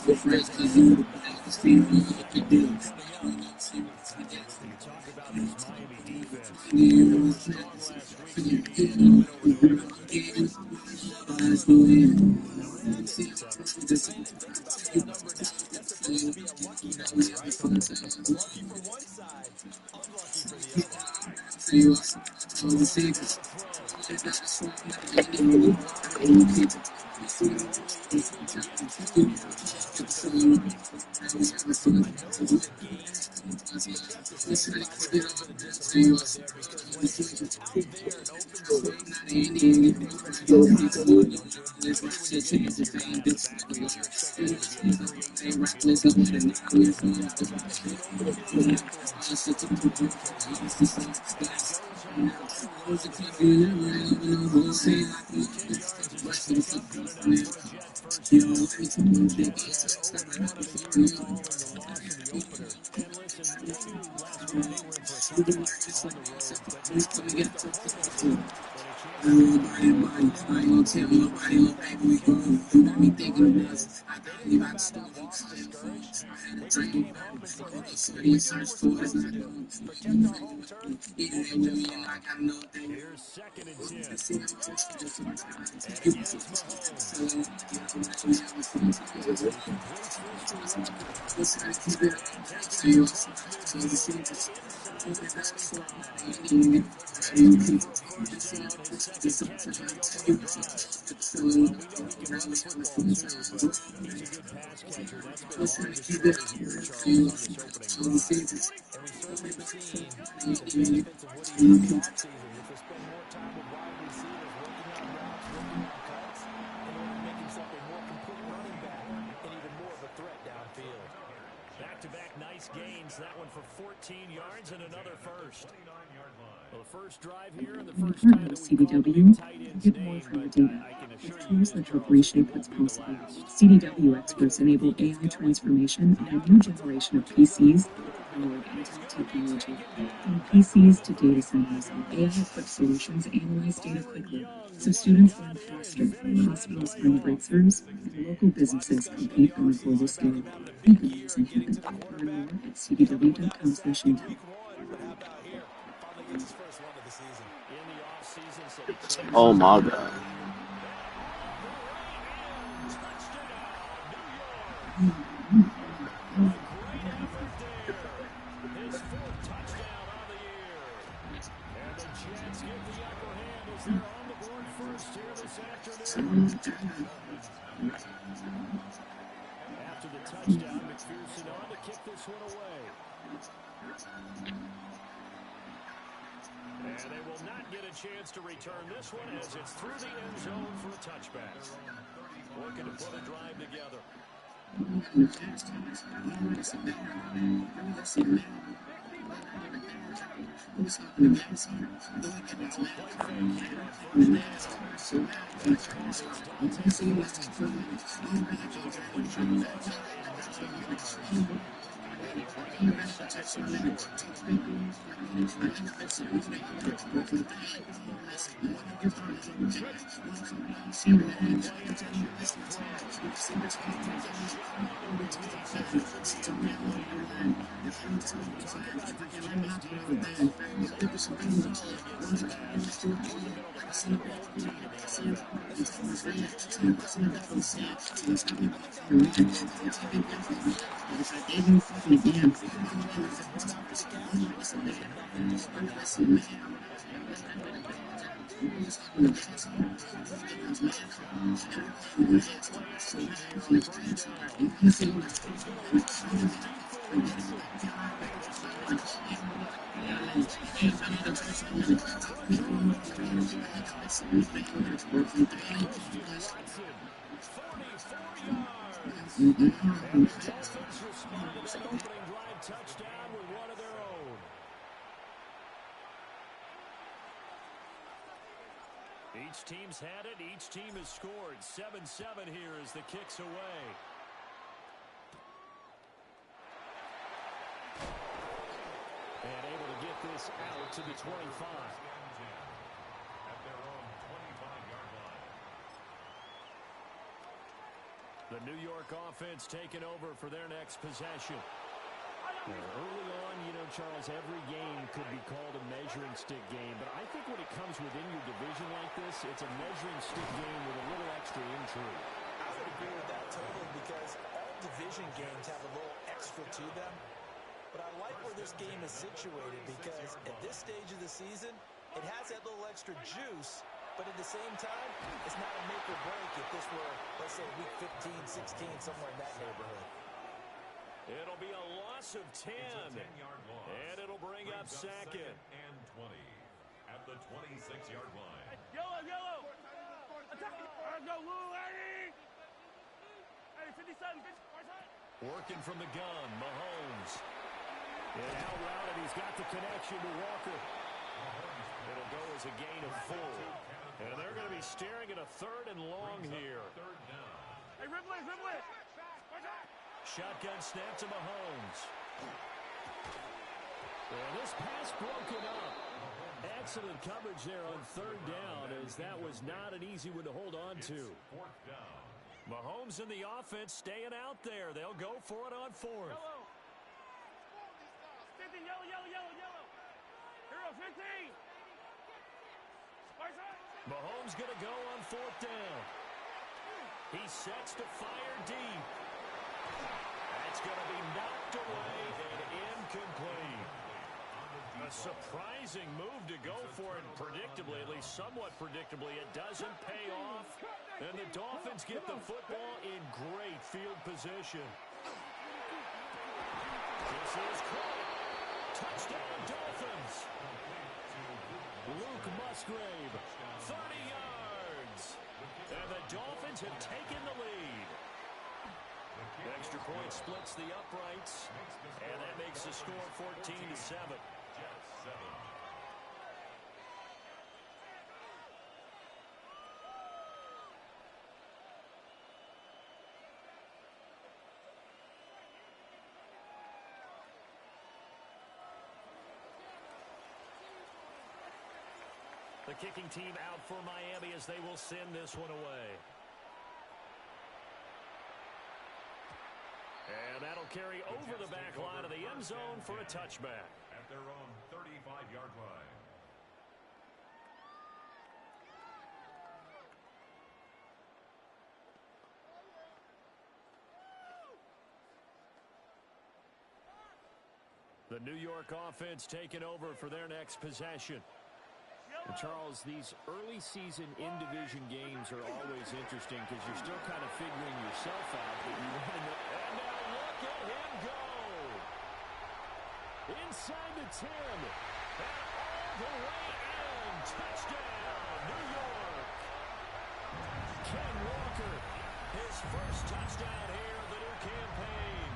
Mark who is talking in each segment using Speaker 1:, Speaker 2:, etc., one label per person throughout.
Speaker 1: You talk about this Miami defense. They were strong last week, CD, getting the win over the Ravens. Now that's the number 9. That's supposed to be a lucky number, right? Lucky for one side, unlucky for the other. Now to throw. Only able to get 2 yards after the touchdown. Another game that the defense was a little bit of disappointment there because when it's out there in open space, you expect those guys to line up and really engage your guy out of the backfield. You're expecting them to be able to create something, be able to get outside the field, and get after them on third and long. And it goes on 4th and long as they're on their own. 10 yards is just not good enough for a Jet first down. Jets had 0-1 on the year following the loss in the opener. And listen, they knew last week they were in for a tough one on the road, but now against a home team and a chance to make things right on the road, they feel like they have a chance to start off 5-0. They didn't come out that loss discouraged. They didn't give up and quit. They knew it was time to protect their home turf, and they just fine. Here's 2nd and 10. And against Mahomes. He completes this to Walker. And taking it across midfield inside the 35. Looking for a first down, his 2nd catch of the opener. Well, we know he can run the football too, but he's a good pass catcher. That's been hard to show here, Charles, on this opening drive. And we certainly have seen the benefits of what he did last season, which was spend more time with wide receivers, working on routes, working on cuts, in order to make himself a more complete running back and even more of a threat downfield. Back-to-back nice gains. That one for 14 yards and another first. Well, the first drive here and the first time that we called the new tight end's name, but I can assure you this, Charles, it won't be the last.
Speaker 2: CDW experts enable AI transformation on a new generation of PCs powered Intel technology. From PCs to data centers, AI-equipped solutions analyze data quickly, so students learn faster, hospitals find breakthroughs, and local businesses compete on a global scale. Think amazing happen. Learn more at cdw.com/intel.
Speaker 1: But how about here? Finally gets his first one of the season. In the offseason, so he changed
Speaker 3: Oh
Speaker 1: his
Speaker 3: my
Speaker 1: name.
Speaker 3: god.
Speaker 1: A great effort there. His 4th touchdown on the year. And the Jets get the upper hand as they're on the board first here this afternoon. After the touchdown, McPherson on to kick this one away. And they will not get a chance to return this one as it's through the end zone for a touchback. Looking to put a drive together. Now play fake here on 1st down. That's going to be his Dolphins 1st and 2. Taking a lead on 4th down and 9 yards. And they're running this second and short. Now playing action on the throw. It's a shot. Incomplete. Got this Jets defense solid against the pass. Over the middle, cracked for 14 to go. Big play action here on 3rd down. He's going to run straight for Wilson. This one is caught. And he's there at the 23. First and Watson, 44 yards. And the Dolphins respond to that opening drive touchdown with one of their own. Each team's had it. Each team has scored. 7-7 here as the kick's away. And able to get this out to the 25.
Speaker 3: The New York offense taking over for their next possession. Early on, Charles, every game could be called a measuring stick game, but I think when it comes within your division like this, it's a measuring stick game with a little extra intrigue.
Speaker 4: I would agree with that totally because all division games have a little extra to them. But I like where this game is situated because at this stage of the season, it has that little extra juice, but at the same time, it's not a make or break if this were, let's say, week 15, 16, somewhere in that neighborhood.
Speaker 3: It'll be a loss of 10, and it'll bring up second.
Speaker 5: And 20 at the 26-yard line.
Speaker 1: Yellow. Attack. Let's go, Lou, Eddie. Hey, 57, bitch.
Speaker 3: Working from the gun, Mahomes. And out routed, he's got the connection to Walker. It'll go as a gain of 4. And they're going to be staring at a 3rd and long here.
Speaker 5: Third down.
Speaker 1: Hey, Ripley.
Speaker 3: Shotgun snap to Mahomes. And this pass broken up. Excellent coverage there on 3rd down, as that was not an easy one to hold on to.
Speaker 5: 4th down.
Speaker 3: Mahomes and the offense staying out there. They'll go for it on 4th.
Speaker 1: Yellow. 50, yellow. Hero, 15.
Speaker 3: Mahomes going to go on 4th down. He sets to fire deep. That's going to be knocked away and incomplete. A surprising move to go for it predictably, at least somewhat predictably. It doesn't pay off, and the Dolphins get the football in great field position. This is caught. Touchdown, Dolphins. Luke Musgrave, 30 yards. And the Dolphins have taken the lead. Extra point splits the uprights, and that makes the score 14-7.
Speaker 5: Jets 7.
Speaker 3: The kicking team out for Miami as they will send this one away. And that'll carry over the back line of the end zone for a touchback.
Speaker 5: At their own 35-yard line.
Speaker 3: The New York offense taking over for their next possession. And Charles, these early season in-division games are always interesting because you're still kind of figuring yourself out, but you want to know. And now look at him go. Inside the 10. And all the way in. Touchdown, New York. Ken Walker, his first touchdown here of the new campaign.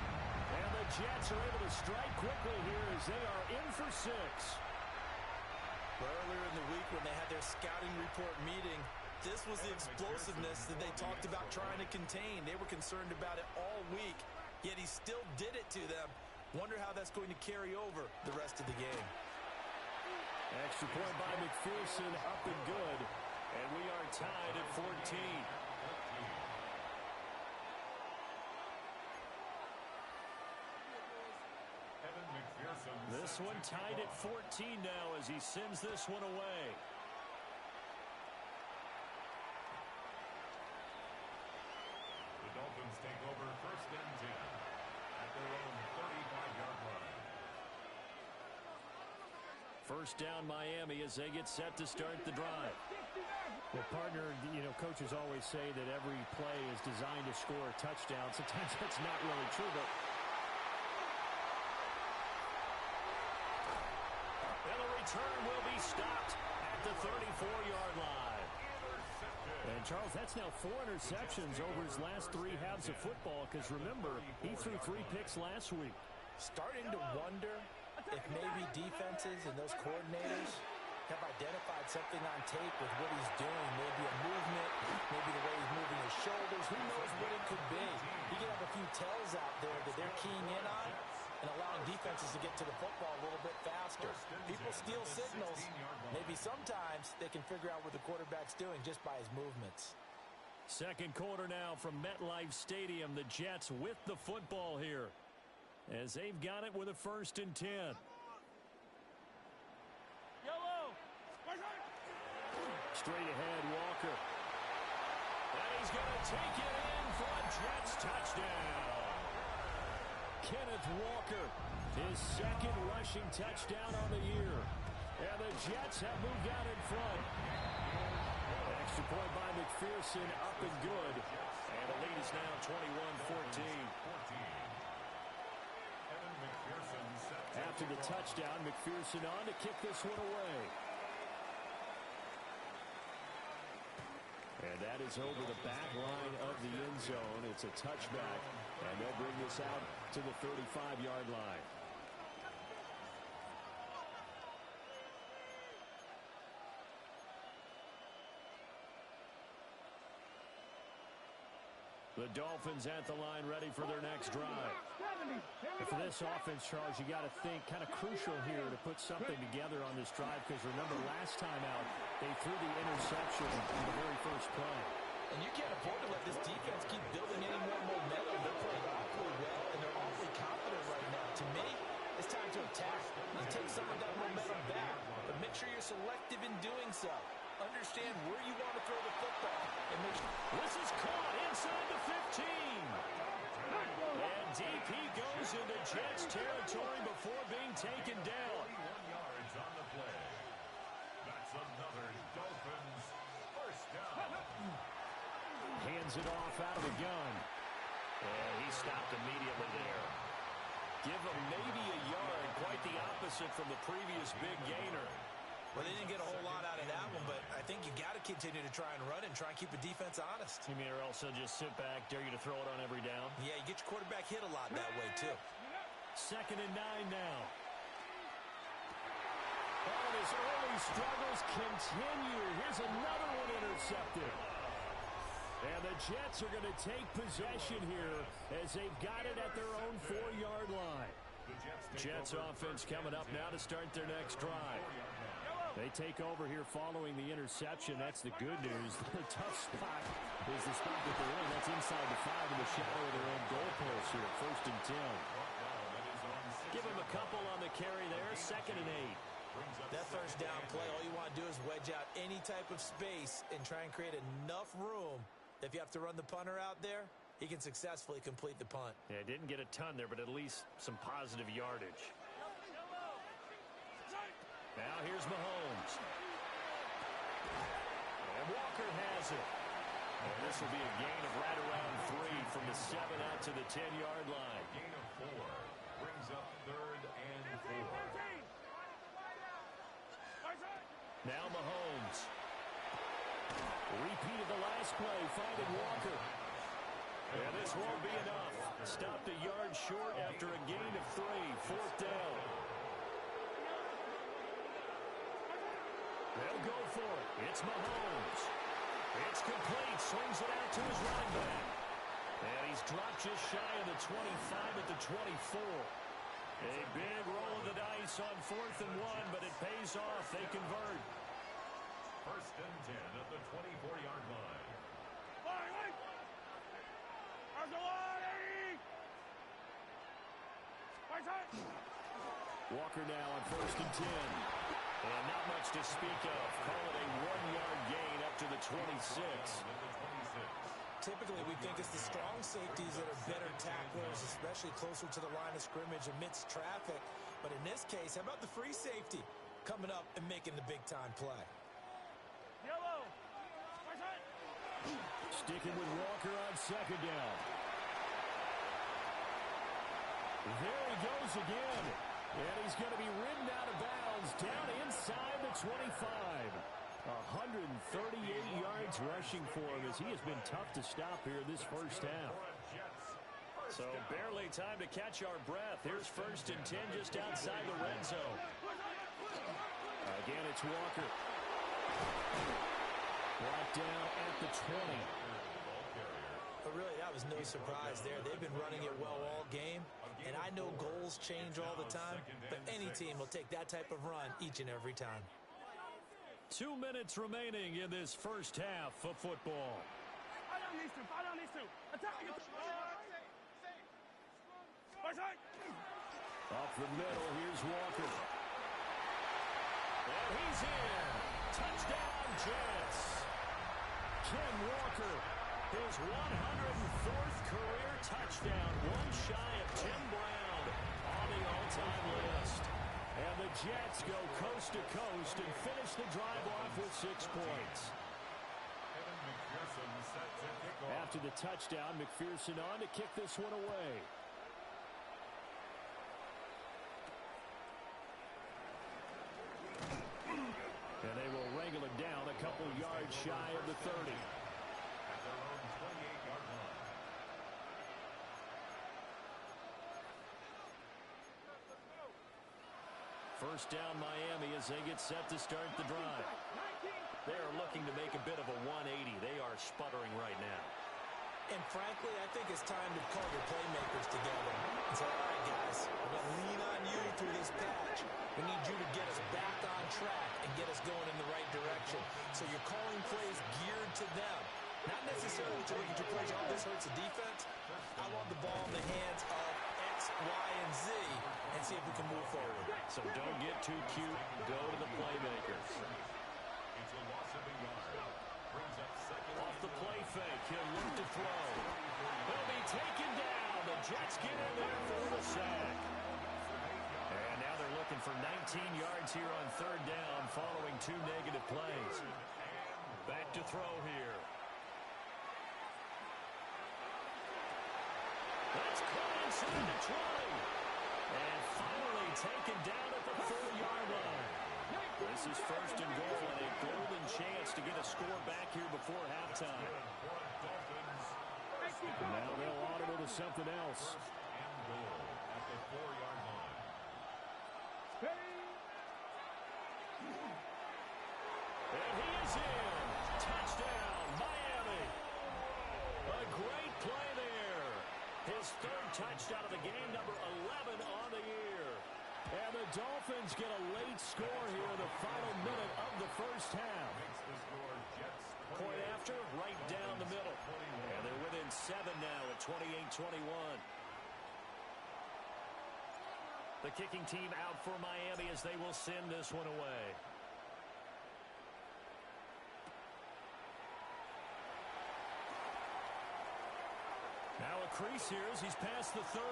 Speaker 3: And the Jets are able to strike quickly here as they are in for 6.
Speaker 4: Earlier in the week when they had their scouting report meeting, this was the explosiveness that they talked about trying to contain. They were concerned about it all week, yet he still did it to them. Wonder how that's going to carry over the rest of the game.
Speaker 3: Extra point by McPherson, up and good. And we are tied at 14. This one tied at 14 now as he sends this one away.
Speaker 5: The Dolphins take over 1st and 10 at their own 35-yard line.
Speaker 3: First down Miami as they get set to start the drive. Well, partner, coaches always say that every play is designed to score a touchdown. Sometimes that's not really true, but return will be stopped at the 34-yard line. And, Charles, that's now 4 interceptions over his last 3 halves of football because, remember, he threw 3 picks last week.
Speaker 4: Starting to wonder if maybe defenses and those coordinators have identified something on tape with what he's doing. Maybe a movement, maybe the way he's moving his shoulders. Who knows what it could be? He could have a few tells out there that they're keying in on and allowing defenses to get to the football a little bit faster. People steal signals. Maybe sometimes they can figure out what the quarterback's doing just by his movements.
Speaker 3: Second quarter now from MetLife Stadium. The Jets with the football here as they've got it with a 1st and 10.
Speaker 1: Yellow.
Speaker 3: Straight ahead, Walker. And he's going to take it in for a Jets touchdown. Kenneth Walker, his 2nd rushing touchdown on the year. And the Jets have moved out in front. Extra point by McPherson, up and good. And the lead is now 21-14. After the touchdown, McPherson on to kick this one away. And that is over the back line of the end zone. It's a touchback, and they'll bring this out to the 35-yard line. The Dolphins at the line ready for their next drive. And for this offense, Charles, you got to think kind of crucial here to put something together on this drive, because remember last time out they threw the interception in the very first play.
Speaker 4: And you can't afford to let this defense keep building any more momentum. They're playing awfully well, and they're awfully confident right now. To me, it's time to attack. You take some of that momentum back, but make sure you're selective in doing so. Understand where you want to throw the football. And make sure.
Speaker 3: This is caught inside the 15. And deep he goes into Jets territory before being taken down.
Speaker 5: 41 yards on the play. That's another Dolphins first down.
Speaker 3: Hands it off out of the gun. And he stopped immediately there. Give him maybe a yard, quite the opposite from the previous big gainer.
Speaker 4: Well, they didn't get a whole lot out of that one, but I think you got to continue to try and run and try and keep the defense honest.
Speaker 3: You mean or else they'll just sit back, dare you to throw it on every down?
Speaker 4: Yeah, you get your quarterback hit a lot that way, too.
Speaker 3: 2nd and 9 now. And his early struggles continue. Here's another one intercepted. And the Jets are going to take possession here as they've got it at their own 4-yard line. Jets offense coming up now to start their next drive. They take over here following the interception. That's the good news. The tough spot is the spot that they're in. That's inside the 5 in the shadow of their own goalpost here. 1st and 10. Give them a couple on the carry there. 2nd and 8.
Speaker 4: That first down play, all you want to do is wedge out any type of space and try and create enough room that if you have to run the punter out there, he can successfully complete the punt.
Speaker 3: Yeah, didn't get a ton there, but at least some positive yardage. Now here's Mahomes. And Walker has it. And this will be a gain of right around 3 from the 7 out to the 10-yard line.
Speaker 5: Gain of 4 brings up 3rd and 4.
Speaker 3: Now Mahomes. Repeat of the last play, finding Walker. And this won't be enough. Stopped a yard short after a gain of 3. 4th down. They'll go for it. It's Mahomes. It's complete. Swings it out to his running back. And he's dropped just shy of the 25 at the 24. A big roll of the dice on 4th and 1, but it pays off. They convert.
Speaker 5: 1st and 10 at the 24-yard line.
Speaker 3: Walker now on 1st and 10. And not much to speak of. Call it a 1-yard gain up to the 26.
Speaker 4: Typically, we think it's the strong safeties that are better tacklers, especially closer to the line of scrimmage amidst traffic. But in this case, how about the free safety coming up and making the big-time play?
Speaker 1: Yellow.
Speaker 3: Sticking with Walker on 2nd down. There he goes again. And he's going to be ridden out of bounds down inside the 25. 138 yards rushing for him as he has been tough to stop here this first half. So barely time to catch our breath. Here's 1st and 10 just outside the red zone. Again, it's Walker. Brought down at the 20.
Speaker 4: But really, that was no surprise there. They've been running it well all game. And I know goals change all the time, but any team will take that type of run each and every time.
Speaker 3: 2 minutes remaining in this first half of football. Up the middle, here's Walker. And he's in. Touchdown, Jets. Ken Walker, his 104th career touchdown, one shy of Jim Brown on the all-time list. And the Jets go coast to coast and finish the drive off with 6 points. After the touchdown, McPherson on to kick this one away. And they will wrangle it down a couple yards shy of the 30.
Speaker 5: At their own 28-yard line.
Speaker 3: First down Miami as they get set to start the drive. They are looking to make a bit of a 180. They are sputtering right now.
Speaker 4: And frankly, I think it's time to call your playmakers together and say, all right, guys, we're going to lean on you through this patch. We need you to get us back on track and get us going in the right direction. So you're calling plays geared to them. Not necessarily to look at your plays, oh, this hurts the defense. I want the ball in the hands of X, Y, and Z and see if we can move forward.
Speaker 3: So don't get too cute. Go to the playmakers.
Speaker 5: It's a loss of a yard. Brings up second.
Speaker 3: Off the play fake, he'll look to throw. He'll be taken down. The Jets get in there for the sack. And now they're looking for 19 yards here on third down following 2 negative plays. Back to throw here. That's caught inside the 20. And finally taken down at the 4-yard line. This is first and goal and a golden chance to get a score back here before halftime. Now they'll audible to something else.
Speaker 5: First and goal at the 4-yard line.
Speaker 3: And he is in. Touchdown, Miami. A great play there. His 3rd touchdown of the game, number 11 on the year. And the Dolphins get a late score here in the final minute of the first half.
Speaker 5: Makes the score Jets.
Speaker 3: Point after, right down the middle. And they're within 7 now at 28-21. The kicking team out for Miami as they will send this one away. Now a crease here as he's past the 30.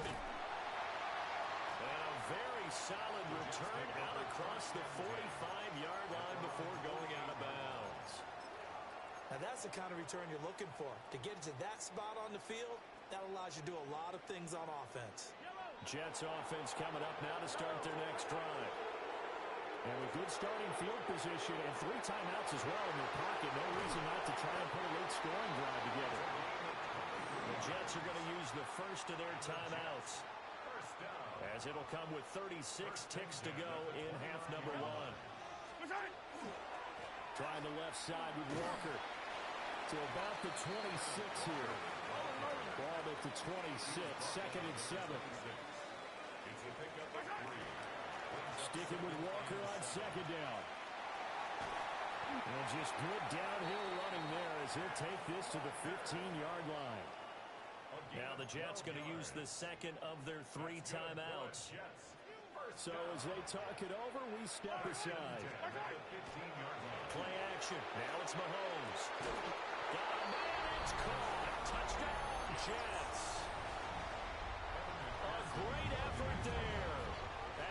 Speaker 3: And a very solid return out across the 45-yard line before going out of bounds.
Speaker 4: Now that's the kind of return you're looking for. To get to that spot on the field, that allows you to do a lot of things on offense.
Speaker 3: Jets offense coming up now to start their next drive. And with good starting field position and 3 timeouts as well in their pocket, no reason not to try and put a late scoring drive together. The Jets are going to use the first of their timeouts, as it'll come with 36 ticks to go in half number 1. Trying the left side with Walker to about the 26 here. Ball at the 26, second and 7.
Speaker 5: It's a pickup of 3.
Speaker 3: Sticking with Walker on second down. And just good downhill running there as he'll take this to the 15-yard line. Now the Jets going to use the second of their 3 timeouts. So as they talk it over, we step aside. Play action. Now it's Mahomes. Got a man. It's caught. Touchdown, Jets. A great effort there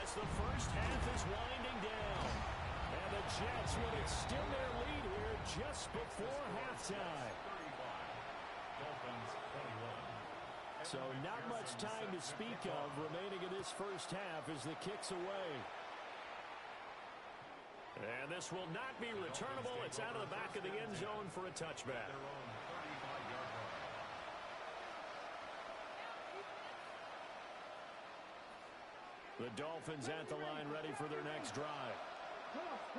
Speaker 3: as the first half is winding down. And the Jets will extend their lead here just before halftime.
Speaker 5: Dolphins 21.
Speaker 3: So not much time to speak of remaining in this first half as the kick's away. And this will not be returnable. It's out of the back of the end zone for a touchback.
Speaker 5: Their own 35-yard line.
Speaker 3: The Dolphins at the line ready for their next drive.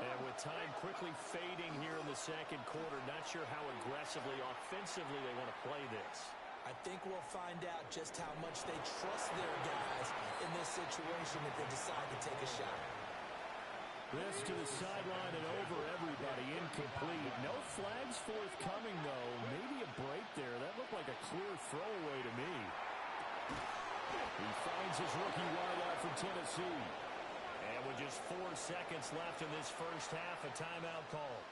Speaker 3: And with time quickly fading here in the second quarter, not sure how aggressively, offensively they want to play this.
Speaker 4: I think we'll find out just how much they trust their guys in this situation if they decide to take a shot.
Speaker 3: This to the sideline and over everybody. Incomplete. No flags forthcoming, though. Maybe a break there. That looked like a clear throwaway to me. He finds his rookie wideout from Tennessee. And with just 4 seconds left in this first half, a timeout call.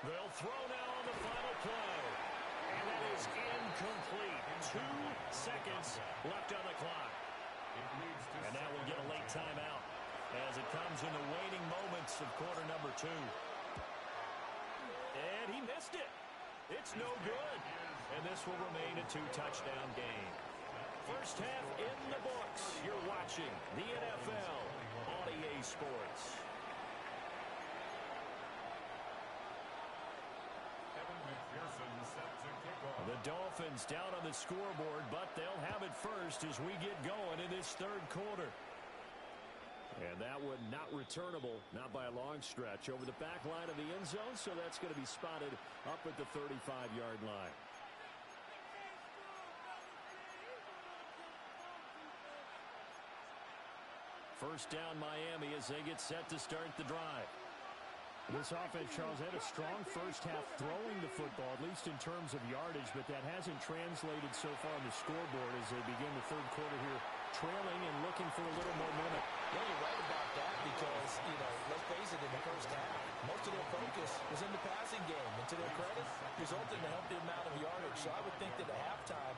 Speaker 3: They'll throw now on the final play. And that is incomplete. 2 seconds left on the clock. And now we'll get a late timeout as it comes in the waning moments of quarter number 2. And he missed it. It's no good. And this will remain a 2-touchdown game. First half in the books. You're watching the NFL on EA Sports. The Dolphins down on the scoreboard, but they'll have it first as we get going in this third quarter. And that one not returnable, not by a long stretch, over the back line of the end zone, so that's going to be spotted up at the 35-yard line. First down Miami as they get set to start the drive. This offense, Charles, had a strong first half throwing the football, at least in terms of yardage, but that hasn't translated so far on the scoreboard as they begin the third quarter here, trailing and looking for a little momentum.
Speaker 4: Yeah, you're right about that because, let's face it, in the first half, most of their focus was in the passing game. And to their credit, resulted in a healthy amount of yardage. So I would think that at halftime,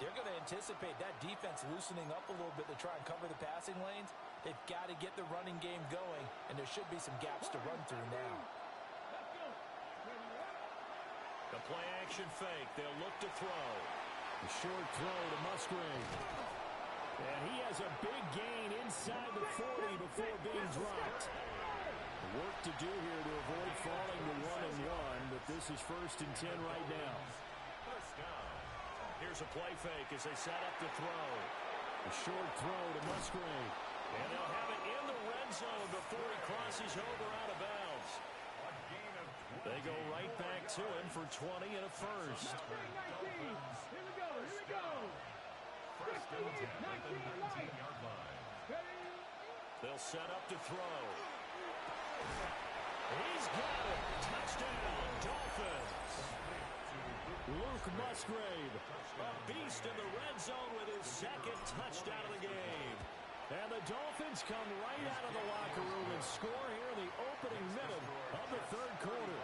Speaker 4: they're going to anticipate that defense loosening up a little bit to try and cover the passing lanes. They've got to get the running game going, and there should be some gaps to run through now.
Speaker 3: The play-action fake. They'll look to throw. A short throw to Musgrave. And he has a big gain inside the 40 before being dropped. Work to do here to avoid falling to 1-1, but this is 1st and 10 right now. Here's a play fake as they set up to throw. A short throw to Musgrave. And they'll have it in the red zone before he crosses over out of bounds. They go right back to him for 20 and a first.
Speaker 1: Here we go.
Speaker 5: First and 10 at the 19-yard line.
Speaker 3: They'll set up to throw. He's got it. Touchdown, Dolphins. Luke Musgrave, a beast in the red zone with his second touchdown of the game. And the Dolphins come right out of the locker room and score here in the opening minute of the third quarter.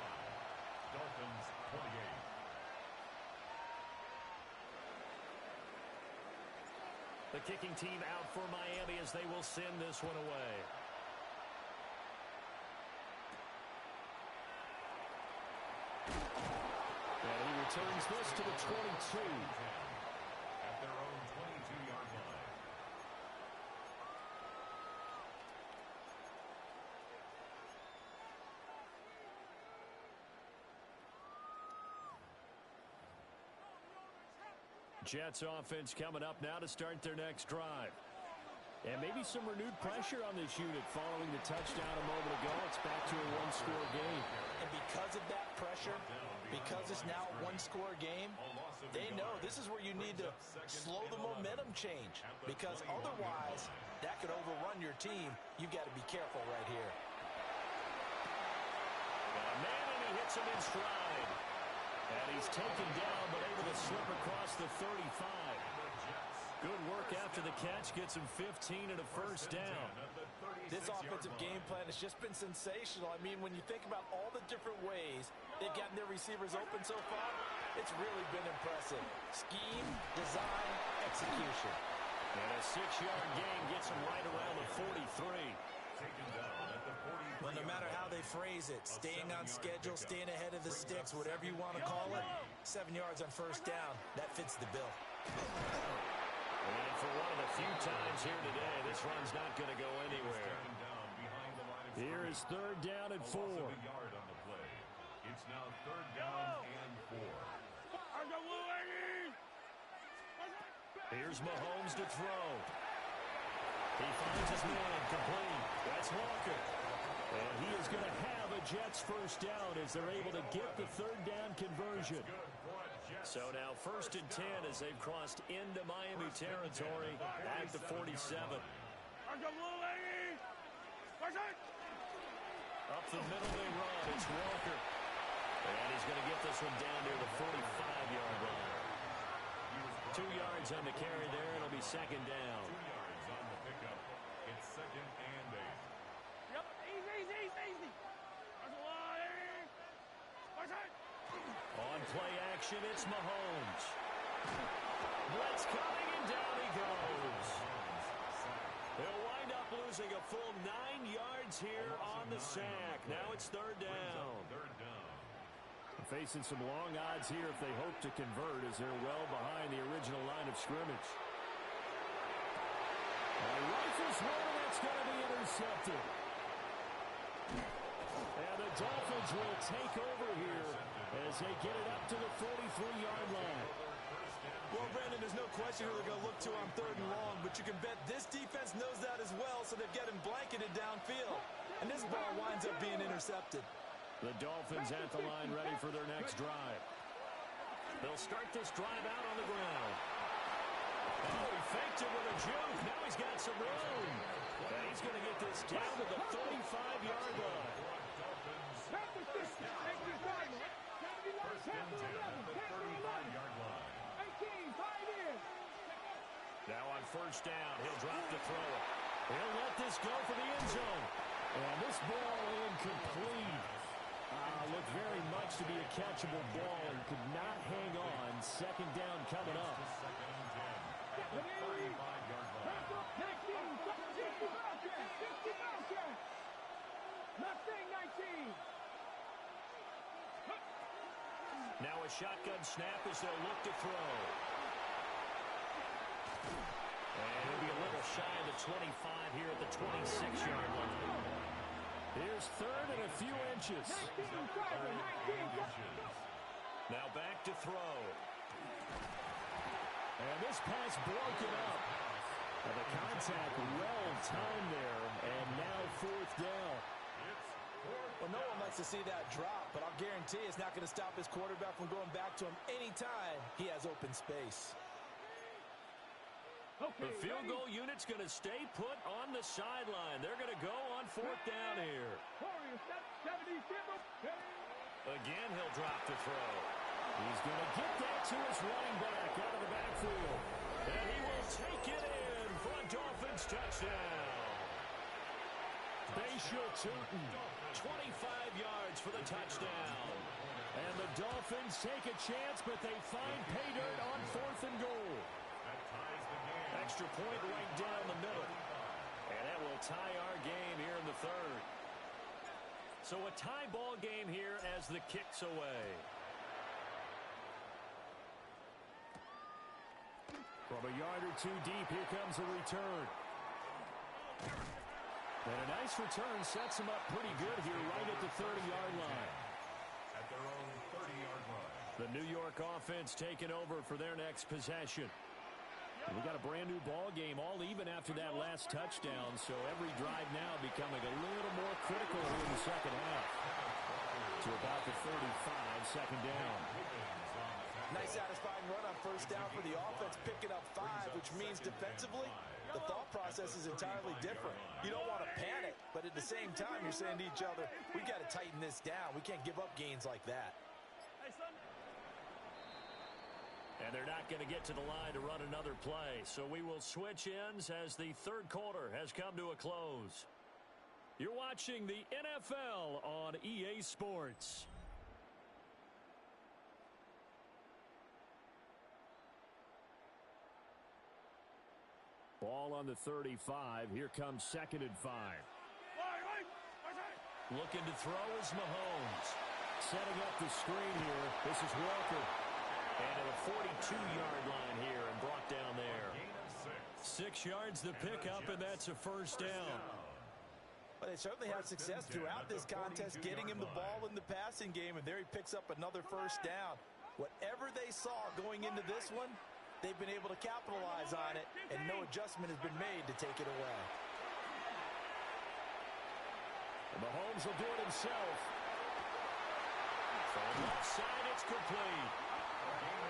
Speaker 5: Dolphins 28.
Speaker 3: The kicking team out for Miami as they will send this one away. And he returns this to the 22.
Speaker 5: At their own 22-yard line.
Speaker 3: Jets offense coming up now to start their next drive. And maybe some renewed pressure on this unit following the touchdown a moment ago. It's back to a one-score game.
Speaker 4: And because of that pressure, because it's now a one-score game, they know this is where you need to slow the momentum change. Because otherwise, that could overrun your team. You've got to be careful right here.
Speaker 3: Man, and he hits him in stride. And he's taken down, but able to slip across the 35. Good work after the catch. Gets him 15 and a first down.
Speaker 4: This offensive game plan has just been sensational. I mean, when you think about all the different ways they've gotten their receivers open so far, it's really been impressive. Scheme, design, execution.
Speaker 3: And a 6-yard gain gets him right around the 43.
Speaker 4: Well, no matter how they phrase it, staying on schedule, staying ahead of the sticks, whatever you want to call it, 7 yards on first down, that fits the bill.
Speaker 3: And for one of the few times here today, this run's not going to go anywhere. Here is third down and 4.
Speaker 5: It's now third down and 4.
Speaker 3: Here's Mahomes to throw. He finds his man complete. That's Walker. And he is going to have a Jets first down as they're able to get the third down conversion. So now 1st and 10 as they've crossed into Miami territory at the 47. Up the middle they run. It's Walker. And he's going to get this one down near the 45-yard line. 2 yards on the carry there. It'll be second down.
Speaker 5: 2 yards on the pickup. It's 2nd and 8.
Speaker 1: Yep, easy.
Speaker 3: On play action, it's Mahomes. Blitz coming, and down he goes. They'll wind up losing a full 9 yards here on the sack. Now it's third down.
Speaker 6: Facing some long odds here if they hope to convert as they're well behind the original line of scrimmage. Rifles one, and that's going to be intercepted. And the Dolphins will take over here as they get it up to the 43-yard line.
Speaker 4: Well, Brandon, there's no question who they're going to look to on 3rd and long, but you can bet this defense knows that as well, so they've got him blanketed downfield. And this ball winds up being intercepted.
Speaker 6: The Dolphins at the line ready for their next drive.
Speaker 3: They'll start this drive out on the ground. Oh, he faked it with a juke. Now he's got some room. And he's going to get this down to the 35-yard line.
Speaker 5: First and 10 at the 35-yard line.
Speaker 3: Now on first down, he'll drop the throw. He'll let this go for the end zone.
Speaker 6: And this ball incomplete. Looked very much to be a catchable ball and could not hang on. Second down coming up.
Speaker 5: Second and 10 at the 35-yard line.
Speaker 3: Now a shotgun snap as they'll look to throw. And it'll be a little shy of the 25 here at the 26-yard line.
Speaker 6: Here's 3rd and a few inches.
Speaker 3: Now back to throw.
Speaker 6: And this pass broken up. And the contact well timed there. And now 4th down.
Speaker 4: Well, no one likes to see that drop, but I'll guarantee it's not going to stop his quarterback from going back to him anytime he has open space.
Speaker 3: The field goal unit's going to stay put on the sideline. They're going to go on 4th down here. Again, he'll drop the throw.
Speaker 6: He's going to get that to his running back out of the backfield.
Speaker 3: And he will take it in for a Dolphins touchdown.
Speaker 6: Bayshaw Tootin,
Speaker 3: 25 yards for the touchdown.
Speaker 6: And the Dolphins take a chance, but they find pay dirt on 4th and goal.
Speaker 3: Extra point right down the middle. And that will tie our game here in the 3rd. So a tie ball game here as the kick's away.
Speaker 6: From a yard or two deep, here comes a return. And a nice return sets them up pretty good here right at the 30-yard line.
Speaker 5: At their own 30-yard line.
Speaker 6: The New York offense taking over for their next possession. And we got a brand new ball game, all even after that last touchdown, so every drive now becoming a little more critical here in the second half. To about the 35, second down.
Speaker 4: Nice satisfying run on first down for the offense, picking up 5, which means defensively, the thought process is entirely different. You don't want to panic, but at the same time, you're saying to each other, we got to tighten this down. We can't give up gains like that.
Speaker 3: And they're not going to get to the line to run another play. So we will switch ends as the 3rd quarter has come to a close. You're watching the NFL on EA Sports.
Speaker 6: Ball on the 35. Here comes 2nd and 5.
Speaker 3: Looking to throw is Mahomes.
Speaker 6: Setting up the screen here. This is Walker.
Speaker 3: And to the 42-yard line here and brought down there. 6 yards to pick up, and that's a first down.
Speaker 4: But they certainly had success throughout this contest, getting him the ball in the passing game, and there he picks up another first down. Whatever they saw going into this one, they've been able to capitalize on it, and no adjustment has been made to take it away.
Speaker 6: Mahomes will do it himself. From left side, it's complete.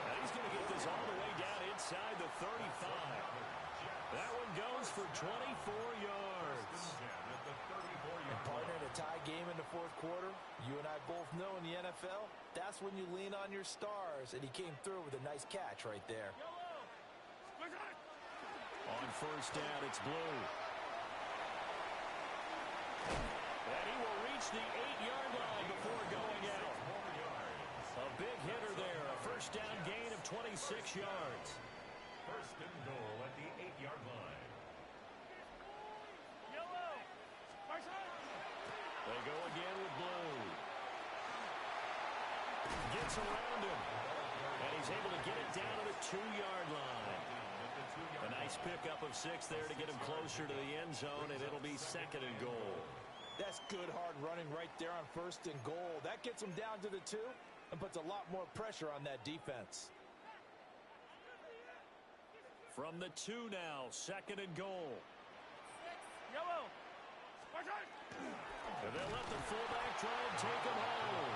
Speaker 6: And he's going to get this all the way down inside the 35. That one goes for 24 yards.
Speaker 4: And partner, in a tie game in the fourth quarter, you and I both know in the NFL, that's when you lean on your stars, and he came through with a nice catch right there.
Speaker 6: On first down, it's Blue. And he will reach the 8-yard line before going out. A big hitter there, a first down gain of 26 yards.
Speaker 5: First and goal at the 8-yard line.
Speaker 6: They go again with Blue. Gets around him. And he's able to get it down to the 2-yard line. A nice pickup of 6 there to get him closer to the end zone, and it'll be second and goal.
Speaker 4: That's good hard running right there on first and goal. That gets him down to the 2 and puts a lot more pressure on that defense.
Speaker 6: From the 2 now, second and goal. And they'll let the fullback try and take him home.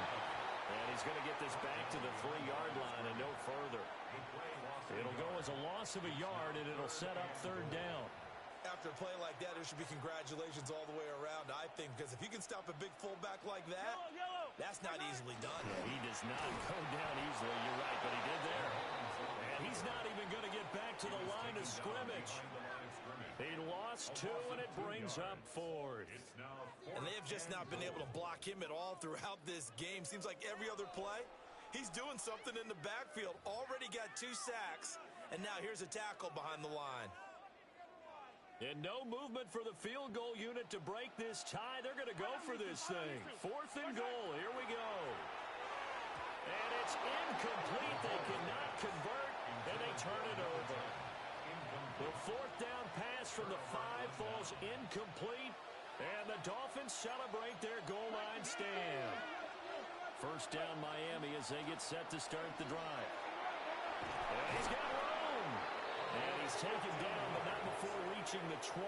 Speaker 6: And he's going to get this back to the 3-yard line and no further. It'll go as a loss of a yard, and it'll set up third down.
Speaker 4: After a play like that, there should be congratulations all the way around, I think, because if you can stop a big fullback like that, that's not easily done.
Speaker 6: Yeah, he does not go down easily, you're right, but he did there. And he's not even going to get back to the line of scrimmage. He lost 2, and it brings up 4th.
Speaker 4: And they've just not been able to block him at all throughout this game. Seems like every other play, he's doing something in the backfield. Already got 2 sacks, and now here's a tackle behind the line.
Speaker 6: And no movement for the field goal unit to break this tie. They're going to go for this thing. 4th and goal. Here we go. And it's incomplete. They cannot convert, and they turn it over. The 4th down pass from the 5 falls incomplete, and the Dolphins celebrate their goal line stand. First down Miami as they get set to start the drive. And he's got room. And he's taken down, but not before reaching the 20.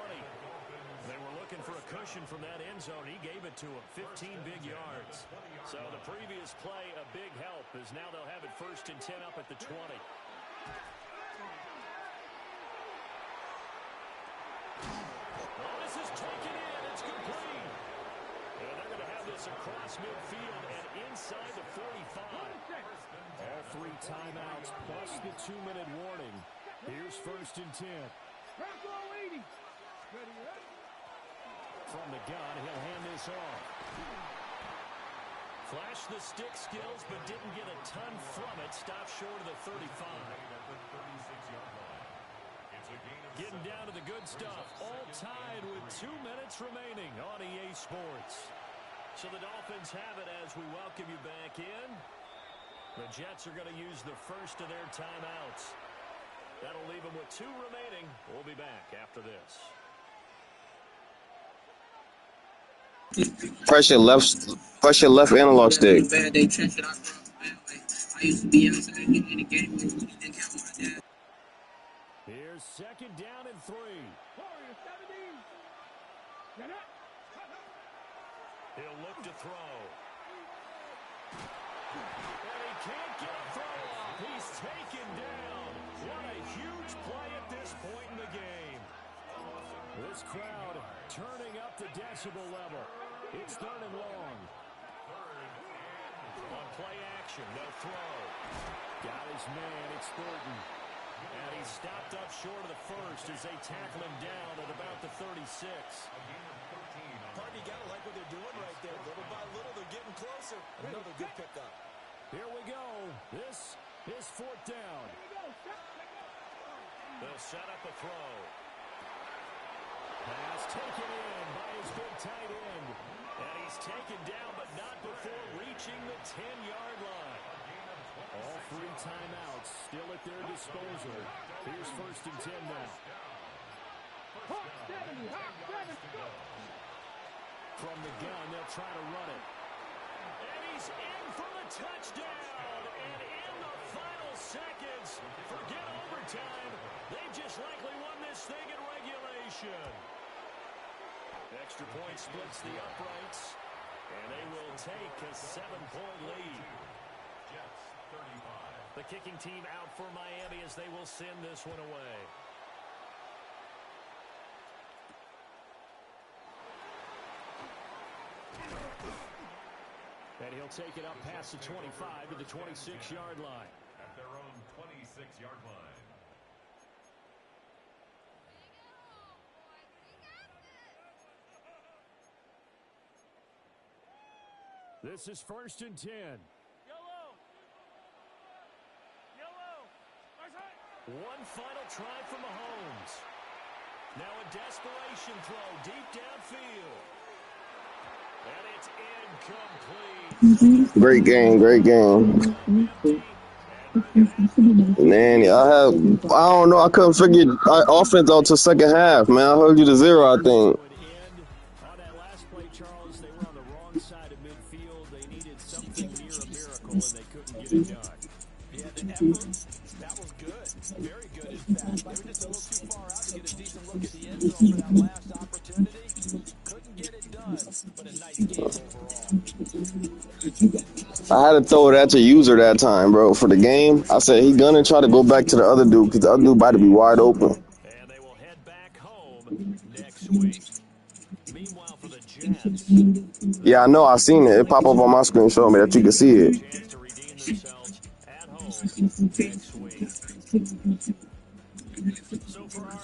Speaker 6: They were looking for a cushion from that end zone. He gave it to him, 15 big yards. So the previous play, a big help, as now they'll have it first and 10 up at the 20. Well, this is taken in. It's complete. And they're going to have this across midfield and inside the 45. All 3 timeouts plus the 2-minute warning. Here's first and 10. From the gun, he'll hand this off. Flashed the stick skills, but didn't get a ton from it. Stopped short of the 35. Getting down to the good stuff. All tied with 2 minutes remaining on EA Sports. So the Dolphins have it as we welcome you back in. The Jets are going to use the first of their timeouts. That'll leave them with 2 remaining. We'll be back after this.
Speaker 7: Press your left analog stick.
Speaker 6: Here's second down and 3. He'll look to throw. And he can't get a throw off. He's taken down. What a huge play at this point in the game. This crowd turning up the decibel level. It's third and long. On play action, they'll throw. Got his man, it's Thornton. And he's stopped up short of the first as they tackle him down at about the 36.
Speaker 4: Partner, you gotta like what they're doing right there. Little by little, they're getting closer. Another good pickup.
Speaker 6: Here we go. This is 4th down. They'll set up a throw. Pass taken in by his big tight end. And he's taken down, but not before reaching the 10-yard line. All 3 timeouts still at their disposal. Here's first and 10 now. From the gun, they'll try to run it. And he's in for the touchdown. And in the final seconds, forget overtime. They just likely won this thing in regulation. Extra point splits the uprights, and they will take a 7-point lead.
Speaker 5: Jets 35.
Speaker 6: The kicking team out for Miami as they will send this one away. And he'll take it up past the 25 to the 26-yard line.
Speaker 5: At their own 26-yard line.
Speaker 6: This is 1st and 10. One final try from Mahomes. Now a desperation throw deep downfield. And it's incomplete.
Speaker 7: Great game, great game. Man, I don't know. I couldn't figure offense out to second half, man. I heard you to 0, I think.
Speaker 6: On that last play, Charles, they were on the wrong side of midfield. They needed something near a miracle, and they couldn't get it done.
Speaker 4: Yeah, the effort, that was good. Very good, in fact. They were just a little too far out to get a decent look at the end zone for that last opportunity. Couldn't get it done, but a nice game overall.
Speaker 7: I had to throw it at your user that time, bro, for the game. I said he gonna try to go back to the other dude because the other dude about to be wide open.
Speaker 6: And they will head back home next week. Meanwhile, for the Jets,
Speaker 7: Yeah, I know. I seen it. It pop up on my screen showing me that you can see it.
Speaker 6: chance to redeem themselves at home next week. So for our